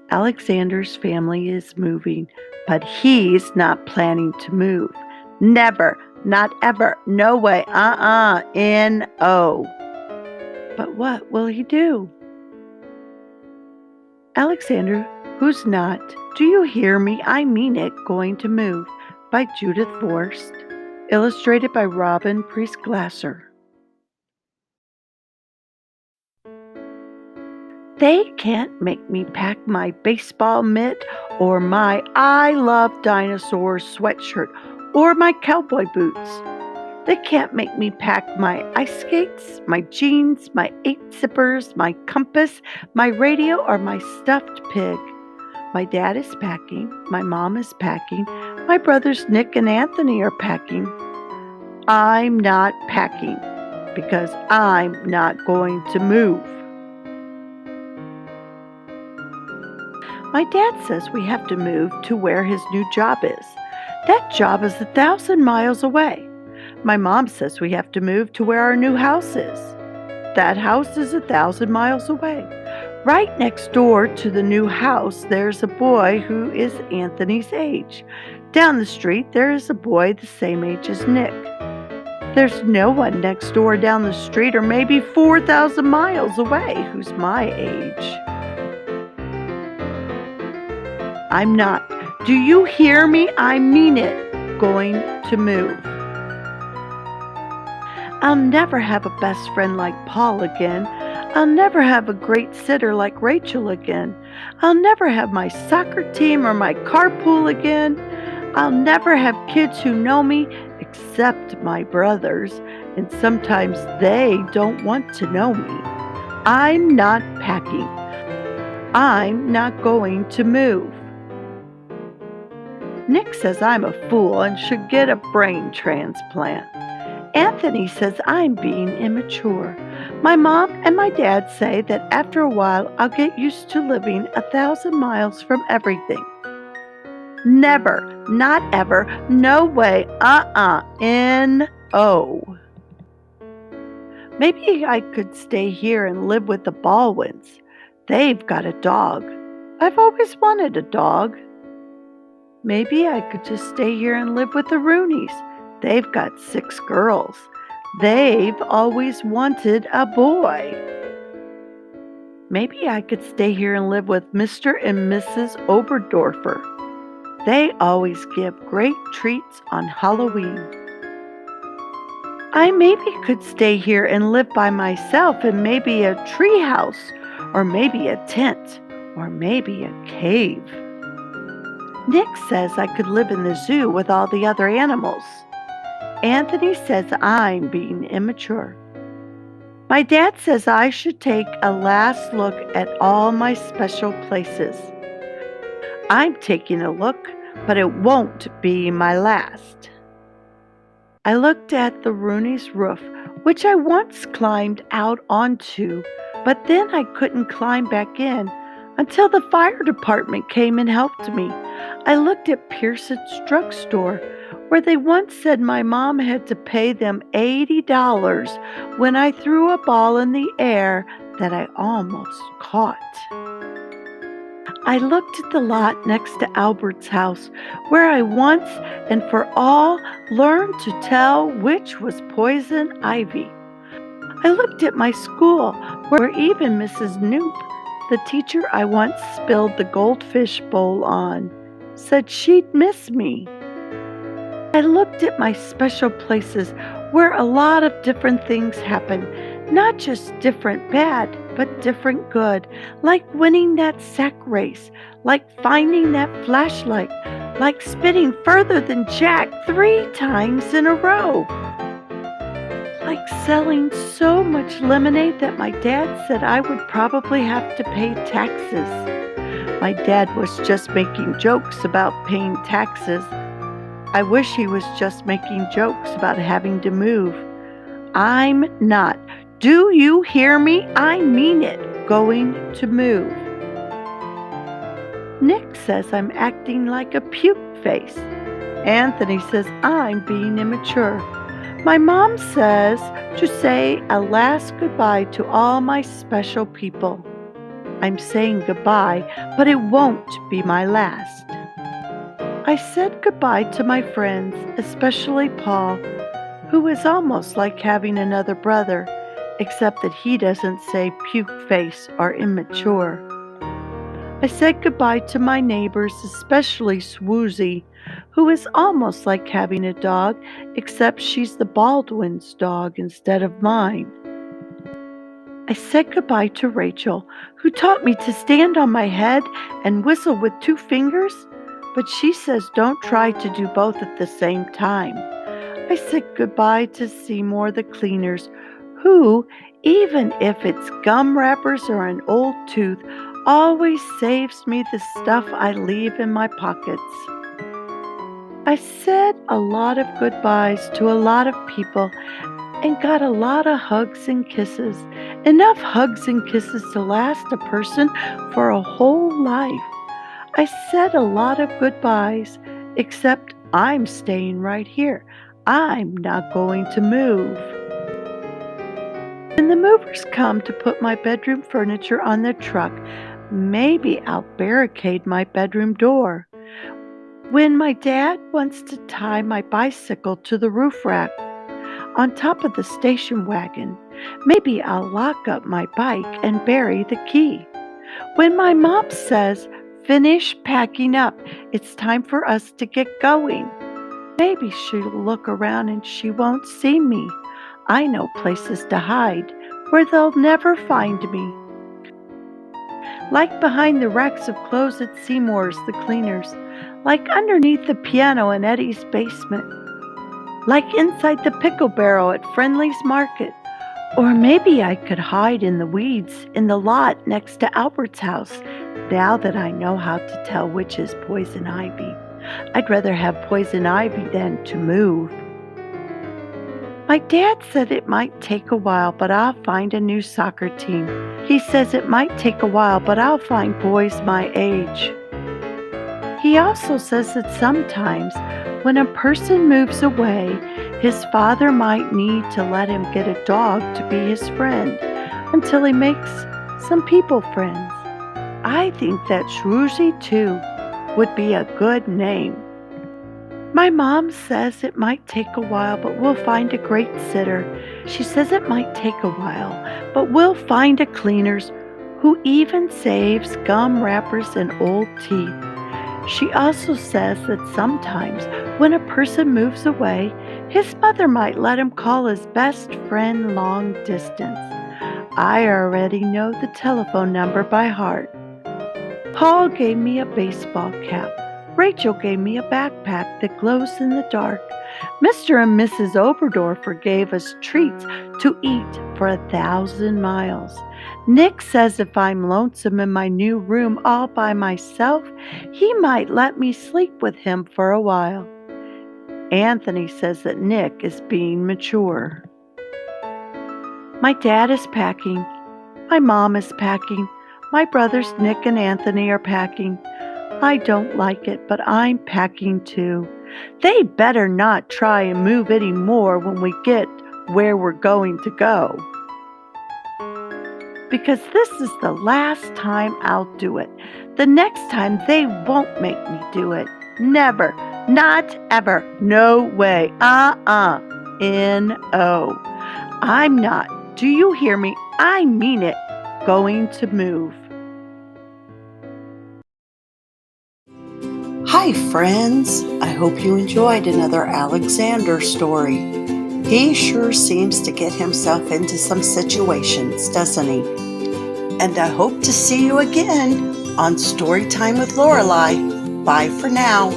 Alexander's family is moving, but he's not planning to move. Never, not ever, no way, N-O. But what will he do? Alexander, who's not, do you hear me? I mean it, going to move, by Judith Viorst, illustrated by Preiss Glasser. They can't make me pack my baseball mitt or my I love dinosaurs sweatshirt or my cowboy boots. They can't make me pack my ice skates, my jeans, my 8-zippers, my compass, my radio, or my stuffed pig. My dad is packing, my mom is packing, my brothers Nick and Anthony are packing. I'm not packing because I'm not going to move. My dad says we have to move to where his new job is. That job is 1,000 miles away. My mom says we have to move to where our new house is. That house is 1,000 miles away. Right next door to the new house, there's a boy who is Anthony's age. Down the street, there is a boy the same age as Nick. There's no one next door down the street or maybe 4,000 miles away who's my age. I'm not, do you hear me? I mean it, going to move. I'll never have a best friend like Paul again. I'll never have a great sitter like Rachel again. I'll never have my soccer team or my carpool again. I'll never have kids who know me except my brothers, and sometimes they don't want to know me. I'm not packing. I'm not going to move. Nick says I'm a fool and should get a brain transplant. Anthony says I'm being immature. My mom and my dad say that after a while I'll get used to living 1,000 miles from everything. Never, not ever, no way, N-O. Maybe I could stay here and live with the Baldwins. They've got a dog. I've always wanted a dog. Maybe I could just stay here and live with the Rooneys. They've got 6 girls. They've always wanted a boy. Maybe I could stay here and live with Mr. and Mrs. Oberdorfer. They always give great treats on Halloween. I maybe could stay here and live by myself in maybe a tree house, or maybe a tent, or maybe a cave. Nick says I could live in the zoo with all the other animals. Anthony says I'm being immature. My dad says I should take a last look at all my special places. I'm taking a look, but it won't be my last. I looked at the Rooney's roof, which I once climbed out onto, but then I couldn't climb back in until the fire department came and helped me. I looked at Pearson's drugstore, where they once said my mom had to pay them $80 when I threw a ball in the air that I almost caught. I looked at the lot next to Albert's house, where I once and for all learned to tell which was poison ivy. I looked at my school, where even Mrs. Knoop, the teacher I once spilled the goldfish bowl on, said she'd miss me. I looked at my special places where a lot of different things happen, not just different bad, but different good, like winning that sack race, like finding that flashlight, like spinning further than Jack 3 times in a row, like selling so much lemonade that my dad said I would probably have to pay taxes. My dad was just making jokes about paying taxes. I wish he was just making jokes about having to move. I'm not. Do you hear me? I mean it, going to move. Nick says I'm acting like a puke face. Anthony says I'm being immature. My mom says to say a last goodbye to all my special people. I'm saying goodbye, but it won't be my last. I said goodbye to my friends, especially Paul, who is almost like having another brother, except that he doesn't say puke face or immature. I said goodbye to my neighbors, especially Swoozie, who is almost like having a dog, except she's the Baldwins' dog instead of mine. I said goodbye to Rachel, who taught me to stand on my head and whistle with 2 fingers, but she says don't try to do both at the same time. I said goodbye to Seymour the cleaners, who, even if it's gum wrappers or an old tooth, always saves me the stuff I leave in my pockets. I said a lot of goodbyes to a lot of people and got a lot of hugs and kisses. Enough hugs and kisses to last a person for a whole life. I said a lot of goodbyes, except I'm staying right here. I'm not going to move. When the movers come to put my bedroom furniture on their truck, maybe I'll barricade my bedroom door. When my dad wants to tie my bicycle to the roof rack on top of the station wagon, maybe I'll lock up my bike and bury the key. When my mom says, "Finish packing up, it's time for us to get going," maybe she'll look around and she won't see me. I know places to hide where they'll never find me. Like behind the racks of clothes at Seymour's the cleaners, like underneath the piano in Eddie's basement, like inside the pickle barrel at Friendly's Market. Or maybe I could hide in the weeds in the lot next to Albert's house, now that I know how to tell which is poison ivy. I'd rather have poison ivy than to move. My dad said it might take a while, but I'll find a new soccer team. He says it might take a while, but I'll find boys my age. He also says that sometimes when a person moves away, his father might need to let him get a dog to be his friend until he makes some people friends. I think that Swoozie too would be a good name. My mom says it might take a while, but we'll find a great sitter. She says it might take a while, but we'll find a cleaners who even saves gum wrappers and old teeth. She also says that sometimes when a person moves away, his mother might let him call his best friend long distance. I already know the telephone number by heart. Paul gave me a baseball cap. Rachel gave me a backpack that glows in the dark. Mr. and Mrs. Oberdorfer gave us treats to eat for 1,000 miles. Nick says if I'm lonesome in my new room all by myself, he might let me sleep with him for a while. Anthony says that Nick is being mature. My dad is packing. My mom is packing. My brothers Nick and Anthony are packing. I don't like it, but I'm packing too. They better not try and move any more when we get where we're going to go. Because this is the last time I'll do it. The next time they won't make me do it. Never. Not ever. No way. N-O. I'm not. Do you hear me? I mean it. Going to move. Hi friends, I hope you enjoyed another Alexander story. He sure seems to get himself into some situations, doesn't he? And I hope to see you again on Storytime with Lorelei. Bye for now.